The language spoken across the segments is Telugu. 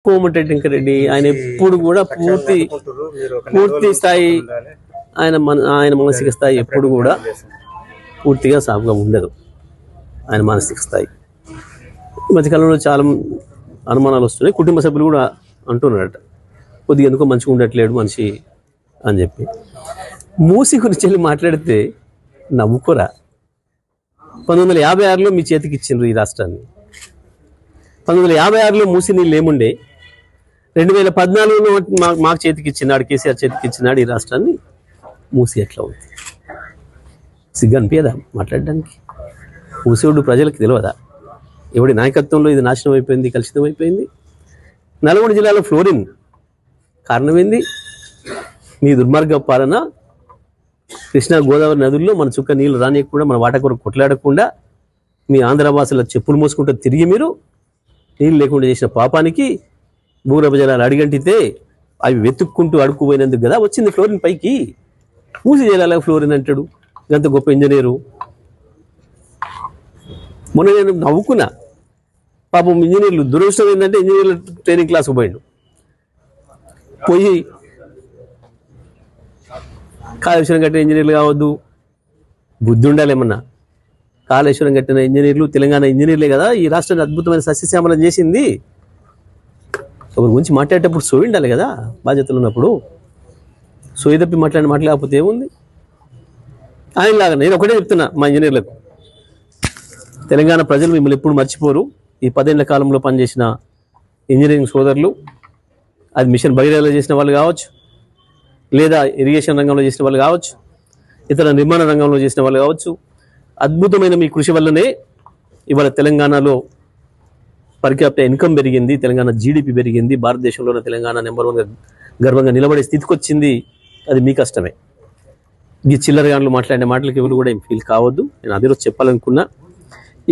కోమటిరెడ్డి వెంకరెడ్డి ఆయన ఎప్పుడు కూడా పూర్తి స్థాయి ఆయన మానసిక స్థాయి ఎప్పుడు కూడా పూర్తిగా సాగుగా ఉండదు. ఆయన మానసిక స్థాయి మధ్యకాలంలో చాలా అనుమానాలు వస్తున్నాయి. కుటుంబ సభ్యులు కూడా అంటున్నారట కొద్దిగా ఎందుకో మంచిగా ఉండట్లేడు మనిషి అని చెప్పి. మూసి గురించి వెళ్ళి మాట్లాడితే నవ్వుకోరా. 1956లో మీ చేతికి ఇచ్చిండ్రు ఈ రాష్ట్రాన్ని. 1956లో మూసి నీళ్ళు ఏముండే, 2014లో మాకు చేతికి ఇచ్చినాడు, కేసీఆర్ చేతికి ఇచ్చినాడు ఈ రాష్ట్రాన్ని. మూసి ఎట్లా ఉంది? సిగ్గు అనిపించదా మాట్లాడడానికి? మూసేవాడు ప్రజలకు తెలియదా? ఎవడి నాయకత్వంలో ఇది నాశనం అయిపోయింది, కలుషితం అయిపోయింది. నల్గొండ జిల్లాలో ఫ్లోరిన్ కారణం ఏంది? మీ దుర్మార్గ పాలన. కృష్ణా గోదావరి నదుల్లో మన చుక్క నీళ్లు రానియకుండా, మన వాట కొరకు కొట్లాడకుండా, మీ ఆంధ్రవాసుల చెప్పులు మోసుకుంటూ తిరిగి మీరు నీళ్ళు లేకుండా చేసిన పాపానికి భూగర్భ జలాలు అడిగంటితే అవి వెతుక్కుంటూ అడుక్కుపోయినందుకు కదా వచ్చింది ఫ్లోరిన్ పైకి. మూసి జలాలకు ఫ్లోరిన్ అంటాడు గంత గొప్ప ఇంజనీరు. మొన్న నేను నవ్వుకున్నా. పాపం ఇంజనీర్లు దురదృష్టం ఏంటంటే ఇంజనీర్ల ట్రైనింగ్ క్లాస్కి పోయి కాళేశ్వరం కట్టిన ఇంజనీర్లు కావద్దు, బుద్ధి ఉండాలి ఏమన్నా. కాళేశ్వరం కట్టిన ఇంజనీర్లు తెలంగాణ ఇంజనీర్లే కదా ఈ రాష్ట్రాన్ని అద్భుతమైన సస్యశ్యామలం చేసింది. ఒకరి గురించి మాట్లాడేటప్పుడు సోయి ఉండాలి కదా బాధ్యతలు ఉన్నప్పుడు. సోయి తప్పి మాట్లాడకపోతే ఏముంది? ఆయనలాగా నేను ఒకటే చెప్తున్నా మా ఇంజనీర్లకు, తెలంగాణ ప్రజలు మిమ్మల్ని ఎప్పుడు మర్చిపోరు. ఈ 10 ఏళ్ల కాలంలో పనిచేసిన ఇంజనీరింగ్ సోదరులు, అది మిషన్ భగీరథలో చేసిన వాళ్ళు కావచ్చు, లేదా ఇరిగేషన్ రంగంలో చేసిన వాళ్ళు కావచ్చు, ఇతర నిర్మాణ రంగంలో చేసిన వాళ్ళు కావచ్చు, అద్భుతమైన మీ కృషి వల్లనే ఇవాళ తెలంగాణలో పర్ క్యాపిటల్ ఇన్కమ్ పెరిగింది, తెలంగాణ జీడిపి పెరిగింది, భారతదేశంలోనే తెలంగాణ నెంబర్ 1గా గర్వంగా నిలబడే స్థితికి వచ్చింది. అది మీ కష్టమే. ఈ చిల్లరగాన్లు మాట్లాడే మాటలకు ఎవరు కూడా ఏం ఫీల్ కావద్దు. నేను అదే రోజు చెప్పాలనుకున్నా.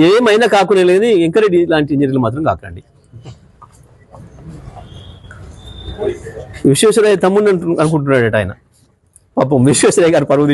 ఏమైనా కాకునే లేని వెంకరెడ్డి లాంటి ఇంజనీర్లు మాత్రం కాకండి. విశ్వేశ్వరయ్య తమ్ముడిని అనుకుంటున్నాడట ఆయన. పాపం విశ్వేశ్వరయ్య గారు పరువు